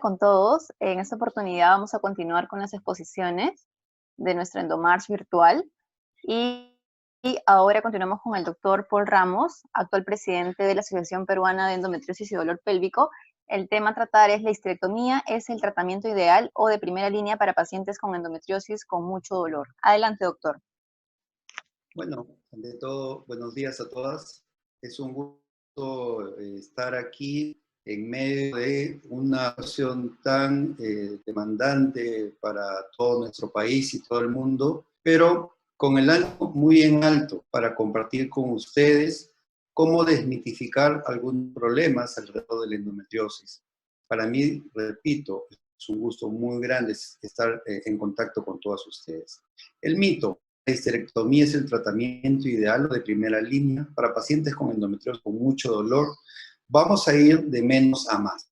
con todos. En esta oportunidad vamos a continuar con las exposiciones de nuestra Endomarch virtual y ahora continuamos con el doctor Paul Ramos, actual presidente de la Asociación Peruana de Endometriosis y Dolor Pélvico. El tema a tratar es la histerectomía, ¿es el tratamiento ideal o de primera línea para pacientes con endometriosis con mucho dolor? Adelante, doctor. Bueno, ante todo, buenos días a todas. Es un gusto estar aquí en medio de una situación tan demandante para todo nuestro país y todo el mundo, pero con el ánimo muy en alto para compartir con ustedes cómo desmitificar algunos problemas alrededor de la endometriosis. Para mí, repito, es un gusto muy grande estar en contacto con todas ustedes. El mito: la histerectomía es el tratamiento ideal o de primera línea para pacientes con endometriosis con mucho dolor. Vamos a ir de menos a más.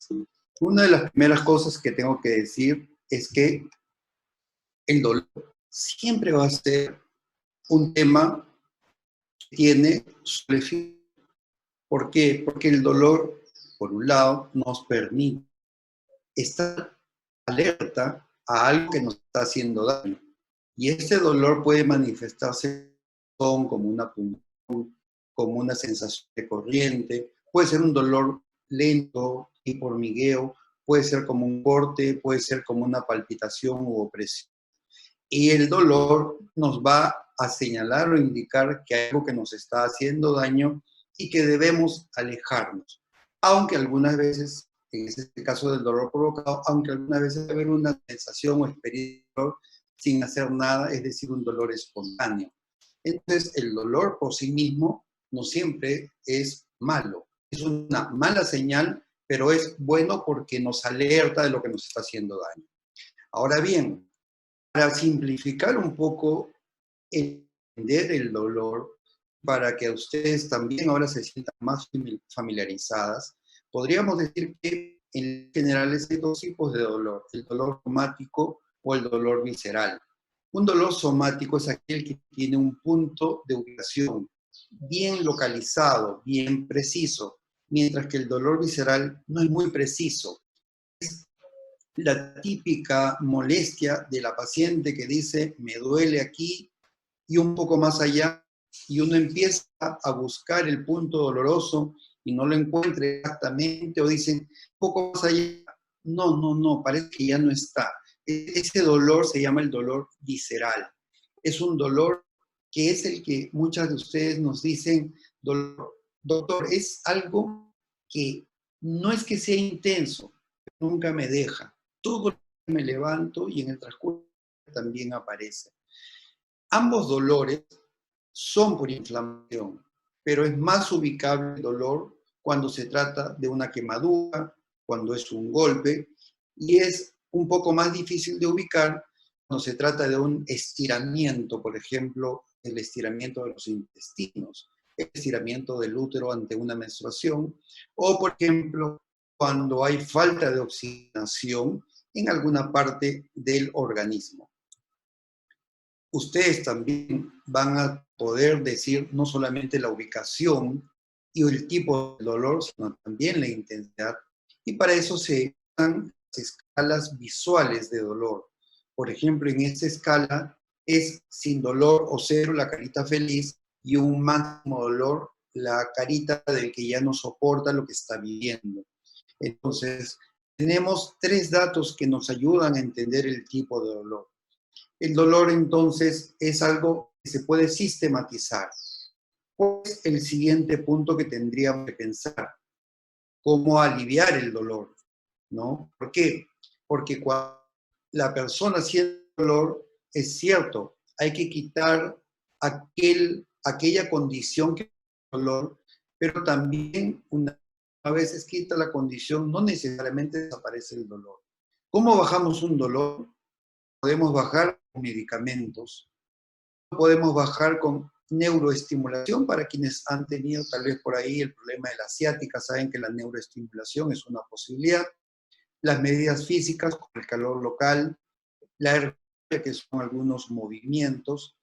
Una de las primeras cosas que tengo que decir es que el dolor siempre va a ser un tema que tiene su efecto. ¿Por qué? Porque el dolor, por un lado, nos permite estar alerta a algo que nos está haciendo daño. Y este dolor puede manifestarse como una punción, como una sensación de corriente, puede ser un dolor lento, tipo hormigueo, puede ser como un corte, puede ser como una palpitación u opresión. Y el dolor nos va a señalar o indicar que hay algo que nos está haciendo daño y que debemos alejarnos. Aunque algunas veces, en este caso del dolor provocado, aunque algunas veces va a haber una sensación o experiencia de dolor sin hacer nada, es decir, un dolor espontáneo. Entonces, el dolor por sí mismo no siempre es malo. Es una mala señal, pero es bueno porque nos alerta de lo que nos está haciendo daño. Ahora bien, para simplificar un poco, entender el dolor, para que ustedes también ahora se sientan más familiarizadas, podríamos decir que en general hay dos tipos de dolor: el dolor somático o el dolor visceral. Un dolor somático es aquel que tiene un punto de ubicación bien localizado, bien preciso, mientras que el dolor visceral no es muy preciso. La típica molestia de la paciente que dice: me duele aquí y un poco más allá, y uno empieza a buscar el punto doloroso y no lo encuentra exactamente, o dicen: un poco más allá, no, parece que ya no está. Ese dolor se llama el dolor visceral. Es un dolor que es el que muchas de ustedes nos dicen: doctor, es algo que no es que sea intenso, pero nunca me deja. Todo me levanto y en el transcurso también aparece. Ambos dolores son por inflamación, pero es más ubicable el dolor cuando se trata de una quemadura, cuando es un golpe, y es un poco más difícil de ubicar cuando se trata de un estiramiento, por ejemplo, el estiramiento de los intestinos, el estiramiento del útero ante una menstruación, o por ejemplo, cuando hay falta de oxigenación en alguna parte del organismo. Ustedes también van a poder decir no solamente la ubicación y el tipo de dolor, sino también la intensidad. Y para eso se usan escalas visuales de dolor. Por ejemplo, en esta escala es sin dolor o cero, la carita feliz, y un máximo dolor, la carita del que ya no soporta lo que está viviendo. Entonces, tenemos tres datos que nos ayudan a entender el tipo de dolor. El dolor, entonces, es algo que se puede sistematizar. Pues el siguiente punto que tendríamos que pensar: cómo aliviar el dolor, ¿no? ¿Por qué? Porque cuando la persona siente dolor, es cierto, hay que quitar aquella condición que es el dolor, pero también a veces quita la condición, no necesariamente desaparece el dolor. ¿Cómo bajamos un dolor? Podemos bajar con medicamentos, podemos bajar con neuroestimulación. Para quienes han tenido tal vez por ahí el problema de la ciática, saben que la neuroestimulación es una posibilidad. Las medidas físicas, con el calor local, la ergonomía, que son algunos movimientos,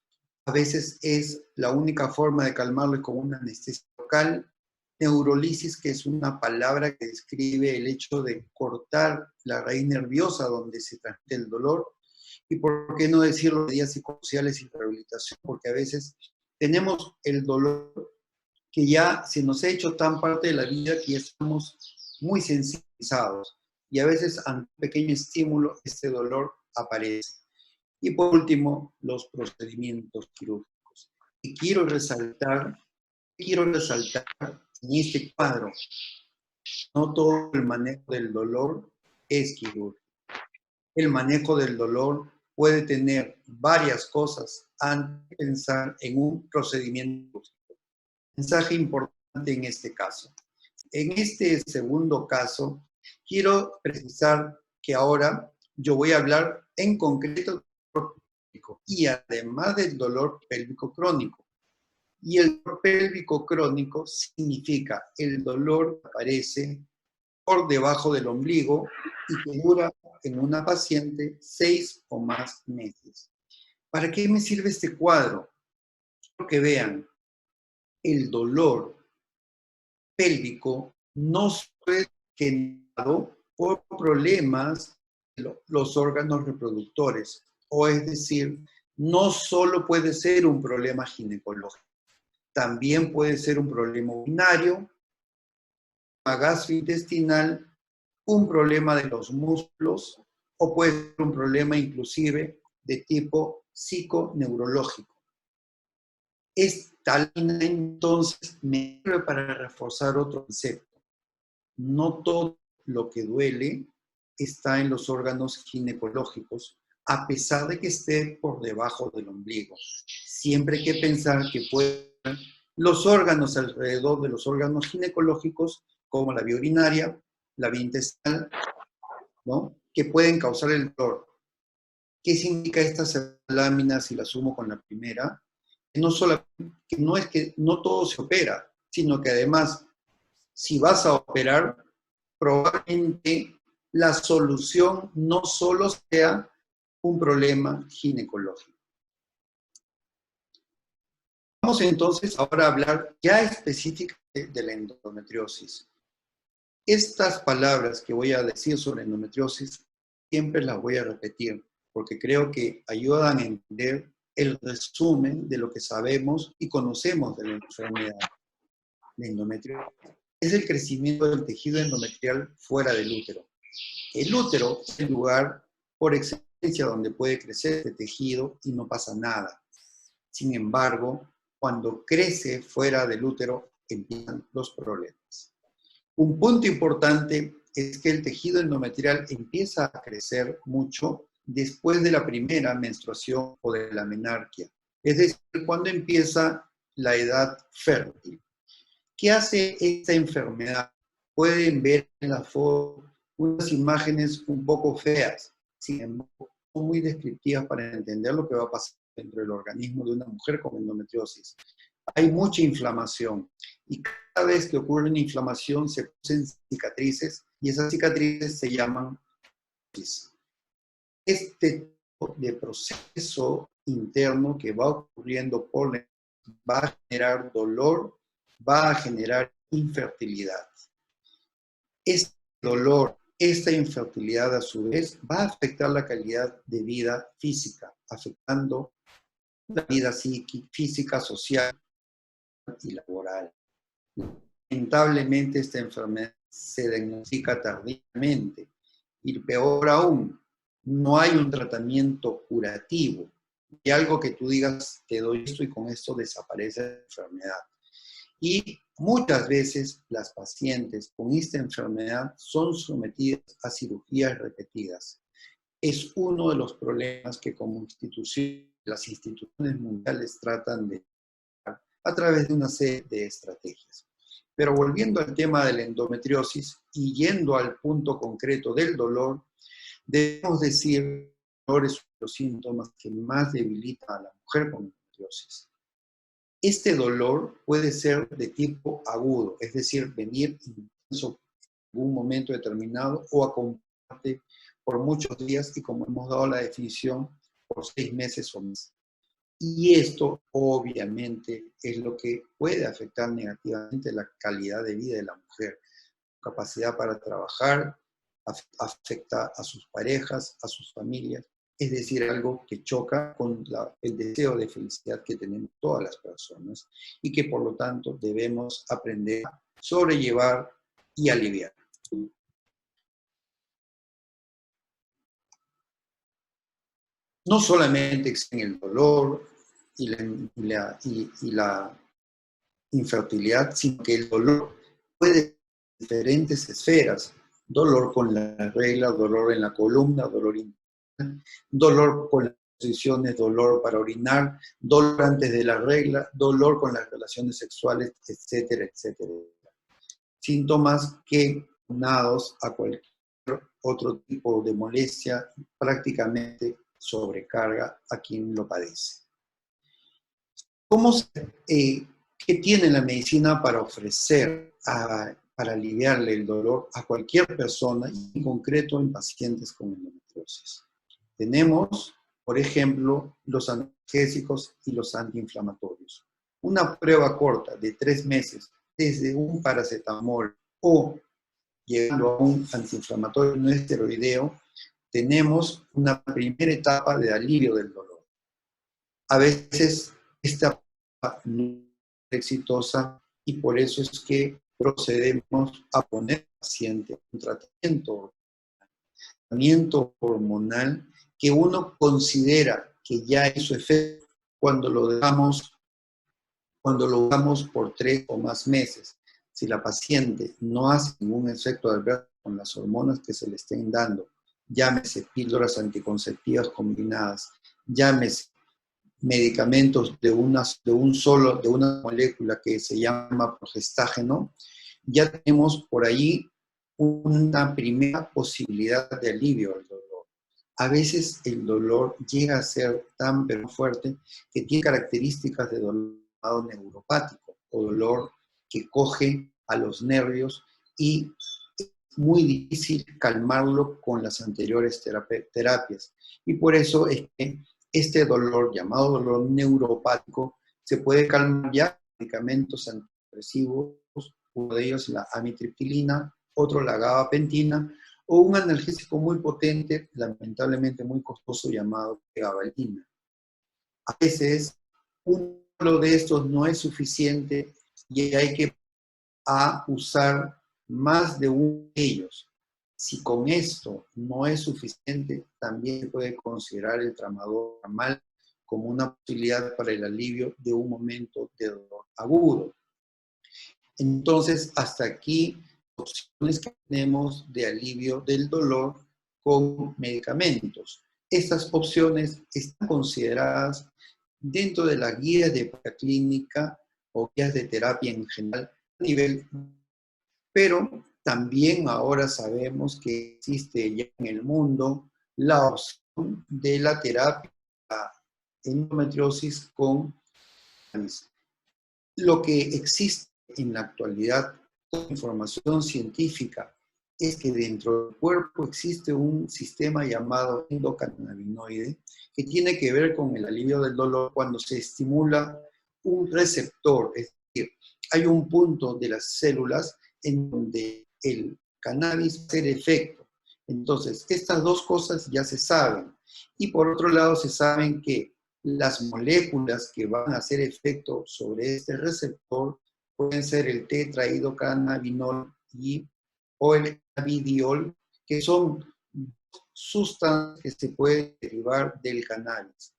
a veces es la única forma de calmarlo con una anestesia local. Neurolisis, que es una palabra que describe el hecho de cortar la raíz nerviosa donde se transmite el dolor. Y por qué no decirlo, medidas psicosociales y rehabilitación, porque a veces tenemos el dolor que ya se nos ha hecho tan parte de la vida que ya estamos muy sensibilizados. Y a veces ante un pequeño estímulo, este dolor aparece. Y por último, los procedimientos quirúrgicos. Y quiero resaltar en este cuadro, no todo el manejo del dolor es quirúrgico. El manejo del dolor puede tener varias cosas antes de pensar en un procedimiento. Mensaje importante en este caso. En este segundo caso, quiero precisar que ahora yo voy a hablar en concreto del dolor pélvico y además del dolor pélvico crónico. Y el dolor pélvico crónico significa el dolor que aparece por debajo del ombligo y que dura en una paciente 6 o más meses. ¿Para qué me sirve este cuadro? Quiero que vean, el dolor pélvico no es generado por problemas de los órganos reproductores, o es decir, no solo puede ser un problema ginecológico, también puede ser un problema urinario, gastrointestinal, un problema de los músculos o puede ser un problema inclusive de tipo psiconeurológico. Esta línea entonces me sirve para reforzar otro concepto. No todo lo que duele está en los órganos ginecológicos, a pesar de que esté por debajo del ombligo. Siempre hay que pensar que pueden los órganos alrededor de los órganos ginecológicos, como la vía urinaria, la vía intestinal, ¿no?, que pueden causar el dolor. ¿Qué significa estas láminas si las sumo con la primera? Que no es que no todo se opera, sino que además, si vas a operar, probablemente la solución no solo sea un problema ginecológico. Vamos entonces ahora a hablar ya específicamente de la endometriosis. Estas palabras que voy a decir sobre endometriosis siempre las voy a repetir porque creo que ayudan a entender el resumen de lo que sabemos y conocemos de la enfermedad. La endometriosis es el crecimiento del tejido endometrial fuera del útero. El útero es el lugar por excelencia donde puede crecer este tejido y no pasa nada. Sin embargo, cuando crece fuera del útero, empiezan los problemas. Un punto importante es que el tejido endometrial empieza a crecer mucho después de la primera menstruación o de la menarquia, es decir, cuando empieza la edad fértil. ¿Qué hace esta enfermedad? Pueden ver en la foto unas imágenes un poco feas, sin embargo, son muy descriptivas para entender lo que va a pasar dentro del organismo de una mujer con endometriosis. Hay mucha inflamación y cada vez que ocurre una inflamación se producen cicatrices y esas cicatrices se llaman cicatrices. Este tipo de proceso interno que va ocurriendo va a generar dolor, va a generar infertilidad. Este dolor, esta infertilidad a su vez va a afectar la calidad de vida física, afectando la vida física, social y laboral. Lamentablemente esta enfermedad se diagnostica tardíamente y peor aún, no hay un tratamiento curativo y algo que tú digas, te doy esto y con esto desaparece la enfermedad. Y muchas veces las pacientes con esta enfermedad son sometidas a cirugías repetidas. Es uno de los problemas que como institución, las instituciones mundiales tratan de a través de una serie de estrategias. Pero volviendo al tema de la endometriosis y yendo al punto concreto del dolor, debemos decir que el dolor es uno de los síntomas que más debilita a la mujer con endometriosis. Este dolor puede ser de tipo agudo, es decir, venir intenso en algún momento determinado o acompañarte por muchos días y como hemos dado la definición, por 6 meses o más. Y esto obviamente es lo que puede afectar negativamente la calidad de vida de la mujer, capacidad para trabajar, afecta a sus parejas, a sus familias, es decir, algo que choca con el deseo de felicidad que tenemos todas las personas y que por lo tanto debemos aprender a sobrellevar y aliviar. No solamente existe el dolor y la infertilidad, sino que el dolor puede ser diferentes esferas. Dolor con la regla, dolor en la columna, dolor intestinal, dolor con las posiciones, dolor para orinar, dolor antes de la regla, dolor con las relaciones sexuales, etcétera, etcétera. Síntomas que, unados a cualquier otro tipo de molestia, prácticamente sobrecarga a quien lo padece. ¿Qué tiene la medicina para ofrecer para aliviarle el dolor a cualquier persona, y en concreto en pacientes con endometriosis? Tenemos, por ejemplo, los analgésicos y los antiinflamatorios. Una prueba corta de 3 meses desde un paracetamol o llegando a un antiinflamatorio no esteroideo, tenemos una primera etapa de alivio del dolor. A veces esta no es exitosa y por eso es que procedemos a poner al paciente un tratamiento hormonal que uno considera que ya hizo efecto cuando lo damos por 3 o más meses. Si la paciente no hace ningún efecto adverso con las hormonas que se le estén dando, llámese píldoras anticonceptivas combinadas, llámese medicamentos de una molécula que se llama progestágeno, ya tenemos por ahí una primera posibilidad de alivio al dolor. A veces el dolor llega a ser tan fuerte que tiene características de dolor neuropático o dolor que coge a los nervios y es muy difícil calmarlo con las anteriores terapias. Y por eso es que este dolor, llamado dolor neuropático, se puede calmar ya con medicamentos antidepresivos, uno de ellos la amitriptilina, otro la gabapentina, o un analgésico muy potente, lamentablemente muy costoso, llamado pregabalina. A veces, uno de estos no es suficiente y hay que usar más de uno de ellos. Si con esto no es suficiente, también se puede considerar el tramadol normal como una posibilidad para el alivio de un momento de dolor agudo. Entonces, hasta aquí, opciones que tenemos de alivio del dolor con medicamentos. Estas opciones están consideradas dentro de las guías de clínica o guías de terapia en general a nivel, pero también ahora sabemos que existe ya en el mundo la opción de la terapia endometriosis con cannabis. Lo que existe en la actualidad con información científica es que dentro del cuerpo existe un sistema llamado endocannabinoide que tiene que ver con el alivio del dolor cuando se estimula un receptor, es decir, hay un punto de las células en donde el cannabis va a hacer efecto. Entonces, estas dos cosas ya se saben. Y por otro lado, se saben que las moléculas que van a hacer efecto sobre este receptor pueden ser el tetrahidrocannabinol o el cannabidiol, que son sustancias que se pueden derivar del cannabis.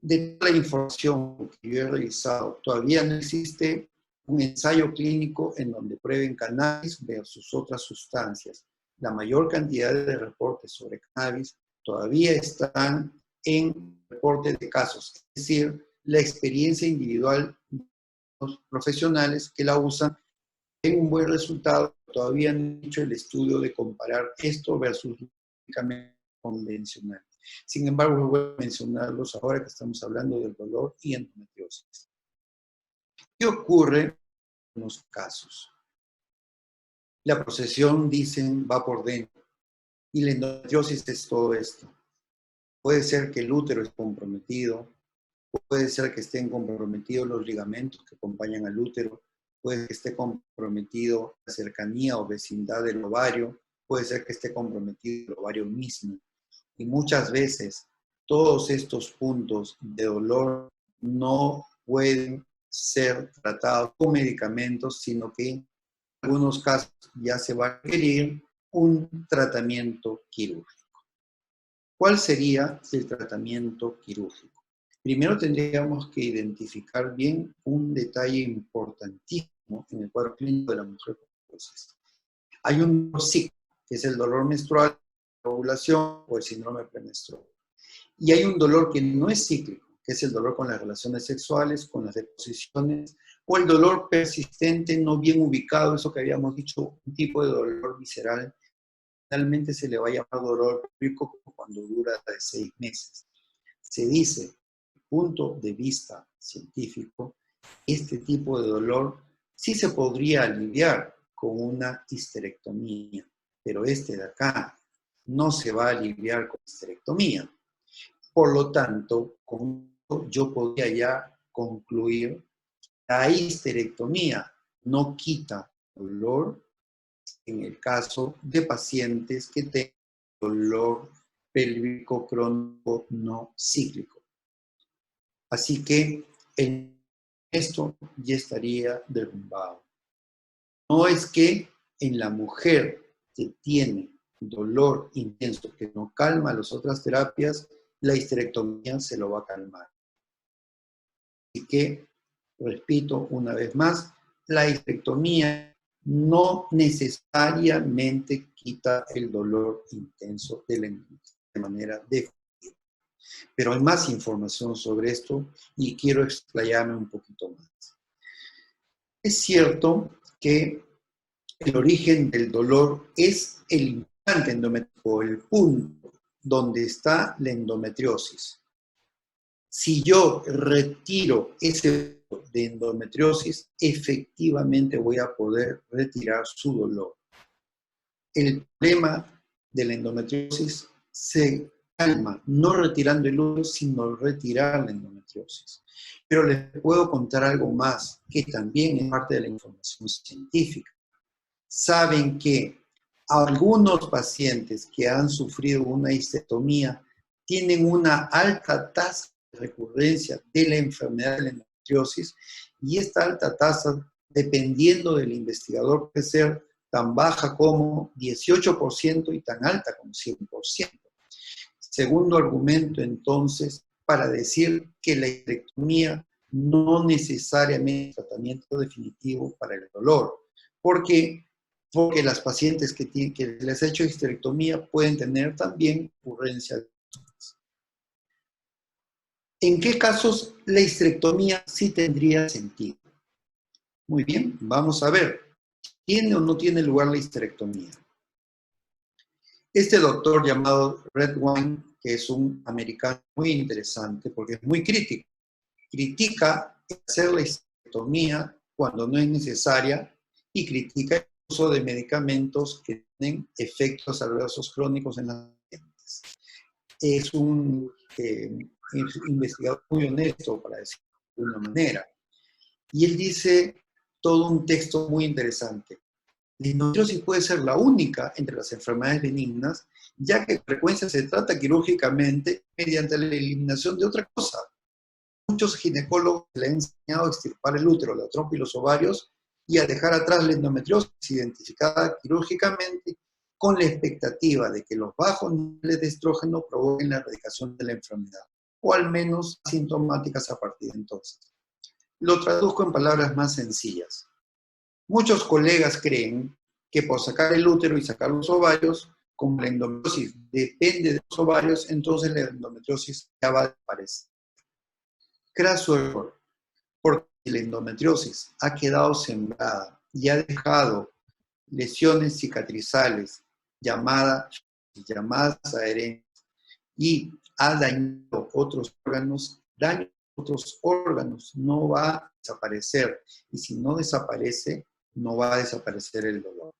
De toda la información que yo he revisado, todavía no existe un ensayo clínico en donde prueben cannabis versus otras sustancias. La mayor cantidad de reportes sobre cannabis todavía están en reportes de casos, es decir, la experiencia individual de los profesionales que la usan en un buen resultado. Todavía no han hecho el estudio de comparar esto versus medicamentos convencionales. Sin embargo, voy a mencionarlos ahora que estamos hablando del dolor y endometriosis. ¿Qué ocurre en los casos? La procesión, dicen, va por dentro y la endometriosis es todo esto. Puede ser que el útero esté comprometido, puede ser que estén comprometidos los ligamentos que acompañan al útero, puede que esté comprometido la cercanía o vecindad del ovario, puede ser que esté comprometido el ovario mismo. Y muchas veces todos estos puntos de dolor no pueden ser tratados con medicamentos, sino que en algunos casos ya se va a requerir un tratamiento quirúrgico. ¿Cuál sería el tratamiento quirúrgico? Primero tendríamos que identificar bien un detalle importantísimo en el cuadro clínico de la mujer con endometriosis. Hay un dolor cíclico, que es el dolor menstrual, la ovulación o el síndrome premenstrual. Y hay un dolor que no es cíclico, que es el dolor con las relaciones sexuales, con las deposiciones, o el dolor persistente, no bien ubicado, eso que habíamos dicho, un tipo de dolor visceral. Finalmente se le va a llamar dolor público cuando dura de 6 meses. Se dice, desde el punto de vista científico, este tipo de dolor sí se podría aliviar con una histerectomía, pero este de acá no se va a aliviar con histerectomía. Por lo tanto, con esto yo podría ya concluir que la histerectomía no quita dolor en el caso de pacientes que tengan dolor pélvico crónico no cíclico. Así que en esto ya estaría derrumbado. No es que en la mujer que tiene dolor intenso que no calma las otras terapias, la histerectomía se lo va a calmar. Así que, repito una vez más, la histerectomía no necesariamente quita el dolor intenso de manera definitiva. Pero hay más información sobre esto y quiero explayarme un poquito más. Es cierto que el origen del dolor es el implante endometriótico, el punto donde está la endometriosis. Si yo retiro ese punto de endometriosis, efectivamente voy a poder retirar su dolor. El problema de la endometriosis se calma, no retirando el útero, sino retirar la endometriosis. Pero les puedo contar algo más, que también es parte de la información científica. Saben que algunos pacientes que han sufrido una histerectomía tienen una alta tasa de recurrencia de la enfermedad de la endometriosis, y esta alta tasa, dependiendo del investigador, puede ser tan baja como 18% y tan alta como 100%. Segundo argumento, entonces, para decir que la histerectomía no necesariamente es tratamiento definitivo para el dolor, porque las pacientes que les ha hecho histerectomía pueden tener también recurrencia de dolores. ¿En qué casos la histerectomía sí tendría sentido? Muy bien, vamos a ver. ¿Tiene o no tiene lugar la histerectomía? Este doctor llamado Redwine, que es un americano muy interesante porque es muy crítico, critica hacer la histerectomía cuando no es necesaria y critica el uso de medicamentos que tienen efectos adversos crónicos en las pacientes. Es un investigador muy honesto, para decirlo de una manera. Y él dice todo un texto muy interesante. La endometriosis puede ser la única entre las enfermedades benignas, ya que con frecuencia se trata quirúrgicamente mediante la eliminación de otra cosa. Muchos ginecólogos le han enseñado a extirpar el útero, la trompa y los ovarios y a dejar atrás la endometriosis identificada quirúrgicamente con la expectativa de que los bajos niveles de estrógeno provoquen la erradicación de la enfermedad, o al menos asintomáticas a partir de entonces. Lo traduzco en palabras más sencillas. Muchos colegas creen que por sacar el útero y sacar los ovarios, como la endometriosis depende de los ovarios, entonces la endometriosis ya va a desaparecer. Craso error, porque la endometriosis ha quedado sembrada y ha dejado lesiones cicatrizales llamadas adherentes y ha dañado otros órganos, daño a otros órganos no va a desaparecer, y si no desaparece, no va a desaparecer el dolor.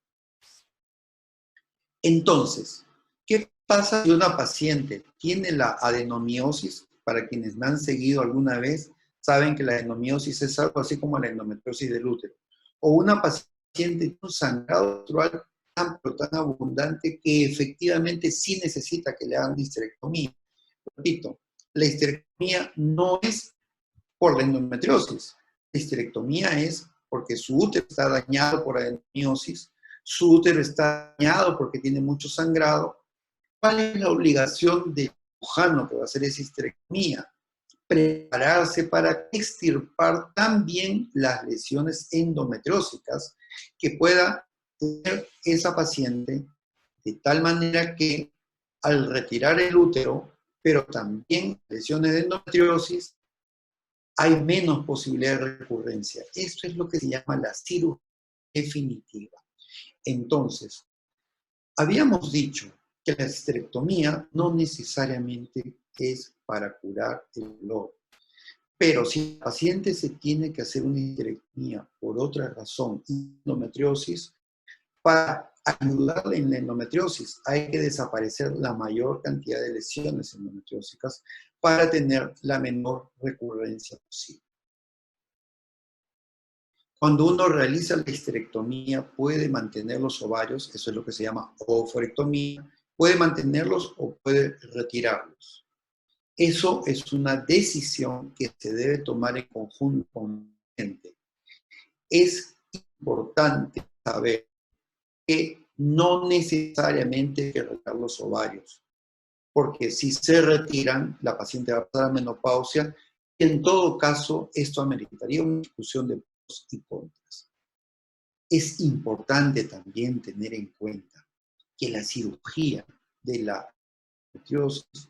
Entonces, ¿qué pasa si una paciente tiene la adenomiosis? para quienes me han seguido alguna vez, saben que la endomiosis es algo así como la endometriosis del útero. O una paciente tiene un sangrado menstrual tan, pero tan abundante que efectivamente sí necesita que le hagan histerectomía. Repito, la histerectomía no es por la endometriosis. La histerectomía es porque su útero está dañado por la endometriosis, su útero está dañado porque tiene mucho sangrado. ¿Cuál es la obligación del cirujano que va a hacer esa histerectomía? Prepararse para extirpar también las lesiones endometriósicas que pueda tener esa paciente, de tal manera que al retirar el útero, pero también lesiones de endometriosis, hay menos posibilidad de recurrencia. Esto es lo que se llama la cirugía definitiva. Entonces, habíamos dicho que la histerectomía no necesariamente es para curar el dolor. Pero si el paciente se tiene que hacer una histerectomía por otra razón, endometriosis, para ayudarle en la endometriosis hay que desaparecer la mayor cantidad de lesiones endometriósicas para tener la menor recurrencia posible. Cuando uno realiza la histerectomía, puede mantener los ovarios, eso es lo que se llama oophorectomía, puede mantenerlos o puede retirarlos. Eso es una decisión que se debe tomar en conjunto con el paciente. Es importante saber que no necesariamente hay que retirar los ovarios, porque si se retiran, la paciente va a pasar a menopausia, y en todo caso esto ameritaría una discusión de pros y contras. Es importante también tener en cuenta que la cirugía de la endometriosis,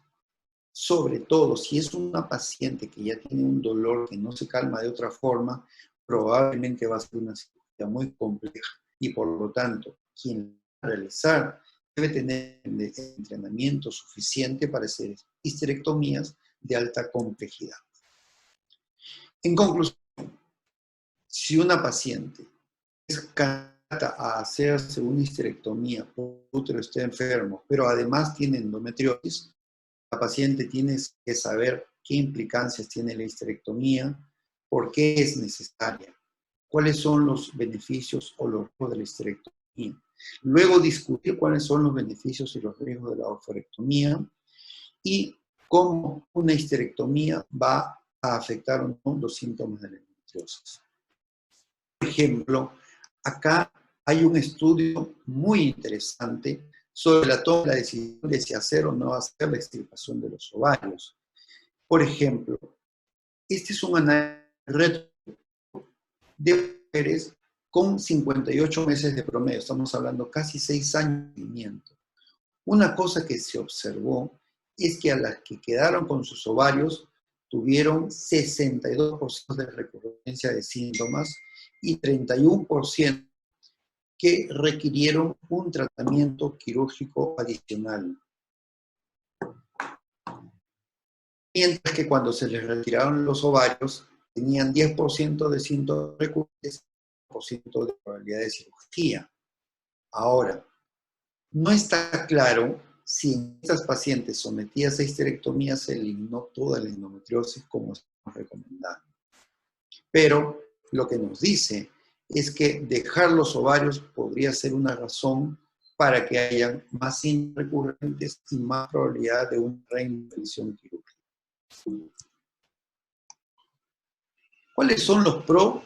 sobre todo si es una paciente que ya tiene un dolor que no se calma de otra forma, probablemente va a ser una cirugía muy compleja y por lo tanto, quien va a realizar debe tener el entrenamiento suficiente para hacer histerectomías de alta complejidad. En conclusión, si una paciente es candidata a hacerse una histerectomía porque el útero está enfermo, pero además tiene endometriosis, la paciente tiene que saber qué implicancias tiene la histerectomía, por qué es necesaria, cuáles son los beneficios o los riesgos de la histerectomía. Luego discutir cuáles son los beneficios y los riesgos de la oophorectomía y cómo una histerectomía va a afectar o no los síntomas de la endometriosis. Por ejemplo, acá hay un estudio muy interesante sobre la toma de la decisión de si hacer o no hacer la extirpación de los ovarios. Por ejemplo, este es un análisis de mujeres con 58 meses de promedio, estamos hablando casi 6 años de seguimiento. Una cosa que se observó es que a las que quedaron con sus ovarios tuvieron 62% de recurrencia de síntomas y 31% que requirieron un tratamiento quirúrgico adicional. Mientras que cuando se les retiraron los ovarios, tenían 10% de síntomas recurrentes, 10% de probabilidad de cirugía. Ahora, no está claro si en estas pacientes sometidas a histerectomía se eliminó toda la endometriosis como estamos recomendando. Pero lo que nos dice es que dejar los ovarios podría ser una razón para que haya más síntomas recurrentes y más probabilidad de una reintervención quirúrgica. ¿Cuáles son los pros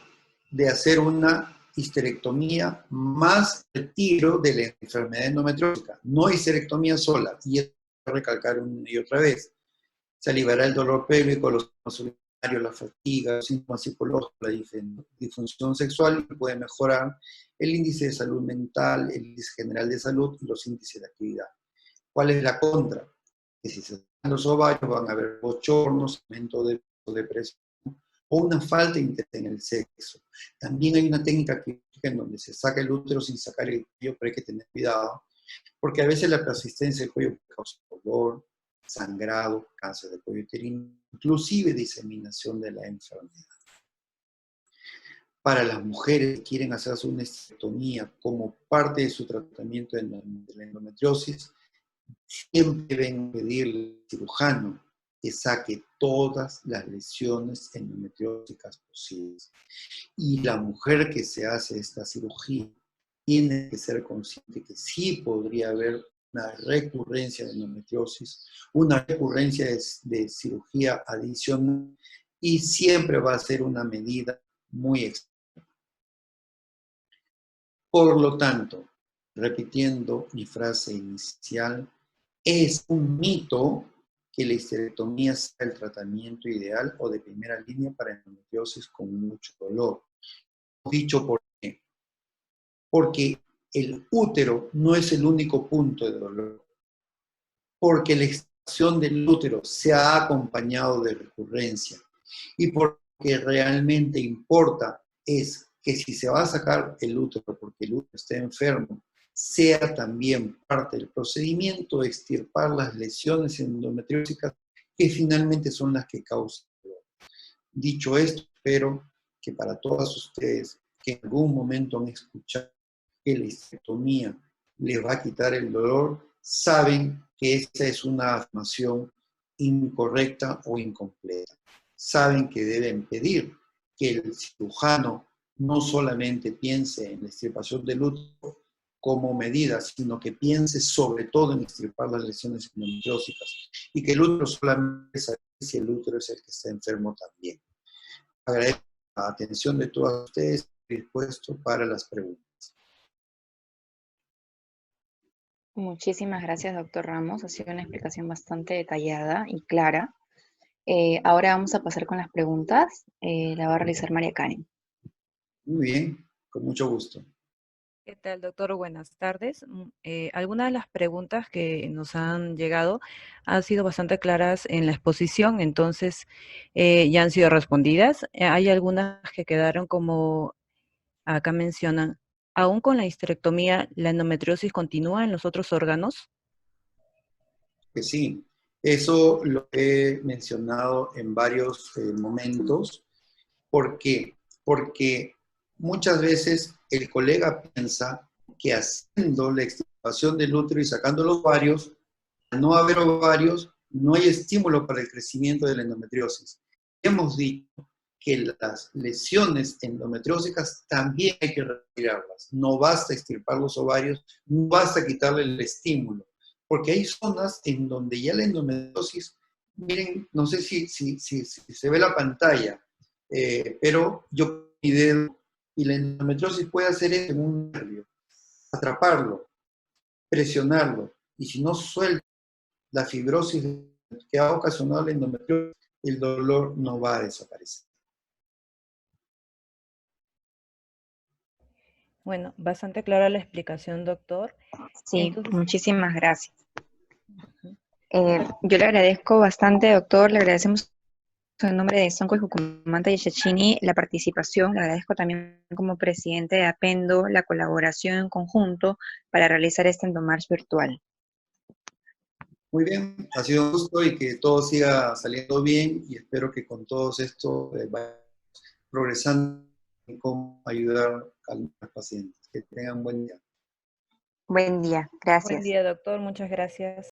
de hacer una histerectomía más retiro de la enfermedad endometriósica? No histerectomía sola, y esto voy a recalcar una y otra vez. Se libera el dolor pélvico, los síntomas urinarios, la fatiga, los síntomas psicológicos, la disfunción sexual, y puede mejorar el índice de salud mental, el índice general de salud y los índices de actividad. ¿Cuál es la contra? Que si se sacan los ovarios van a haber bochornos, aumento de depresión o una falta de interés en el sexo. También hay una técnica quirúrgica en donde se saca el útero sin sacar el cuello, pero hay que tener cuidado, porque a veces la persistencia del cuello causa dolor, sangrado, cáncer de cuello uterino, inclusive diseminación de la enfermedad. Para las mujeres que quieren hacerse una histerectomía como parte de su tratamiento de la endometriosis, siempre deben pedirle al cirujano que saque todas las lesiones endometrióticas posibles. Y la mujer que se hace esta cirugía tiene que ser consciente que sí podría haber una recurrencia de endometriosis, una recurrencia de cirugía adicional, y siempre va a ser una medida muy extrema. Por lo tanto, repitiendo mi frase inicial, es un mito que la histerectomía sea el tratamiento ideal o de primera línea para endometriosis con mucho dolor. Dicho por qué. Porque el útero no es el único punto de dolor. Porque la extracción del útero se ha acompañado de recurrencia. Y porque realmente importa es que si se va a sacar el útero porque el útero está enfermo, sea también parte del procedimiento extirpar las lesiones endometrióticas que finalmente son las que causan dolor. Dicho esto, espero que para todas ustedes que en algún momento han escuchado que la histerectomía les va a quitar el dolor, saben que esa es una afirmación incorrecta o incompleta. Saben que deben pedir que el cirujano no solamente piense en la extirpación del útero como medida, sino que piense sobre todo en extirpar las lesiones endometrióticas y que el útero solamente sabe si el útero es el que está enfermo también. Agradezco la atención de todos ustedes y dispuesto para las preguntas. Muchísimas gracias, doctor Ramos. Ha sido una explicación bastante detallada y clara. Ahora vamos a pasar con las preguntas. La va a realizar María Karen. Muy bien, con mucho gusto. ¿Qué tal, doctor? Buenas tardes. Algunas de las preguntas que nos han llegado han sido bastante claras en la exposición, entonces ya han sido respondidas. Hay algunas que quedaron como acá mencionan. ¿Aún con la histerectomía, la endometriosis continúa en los otros órganos? Que sí, eso lo he mencionado en varios momentos. ¿Por qué? Porque muchas veces el colega piensa que haciendo la extirpación del útero y sacando los ovarios, al no haber ovarios, no hay estímulo para el crecimiento de la endometriosis. Hemos dicho que las lesiones endometriósicas también hay que retirarlas. No basta extirpar los ovarios, no basta quitarle el estímulo, porque hay zonas en donde ya la endometriosis, miren, no sé si se ve la pantalla, pero yo mi dedo y la endometriosis puede hacer eso en un nervio, atraparlo, presionarlo, y si no suelta la fibrosis que ha ocasionado la endometriosis, el dolor no va a desaparecer. Bueno, bastante clara la explicación, doctor. Sí, Entonces, muchísimas gracias. Yo le agradezco bastante, doctor. Le agradecemos en nombre de Sonco y Jucumanta y Yachini la participación. Le agradezco también como presidente de APENDO la colaboración en conjunto para realizar este Endomarch virtual. Muy bien, ha sido un gusto y que todo siga saliendo bien y espero que con todos esto vaya progresando en cómo ayudar a los pacientes. Que tengan buen día. Buen día, buen gracias. día, doctor. Muchas gracias.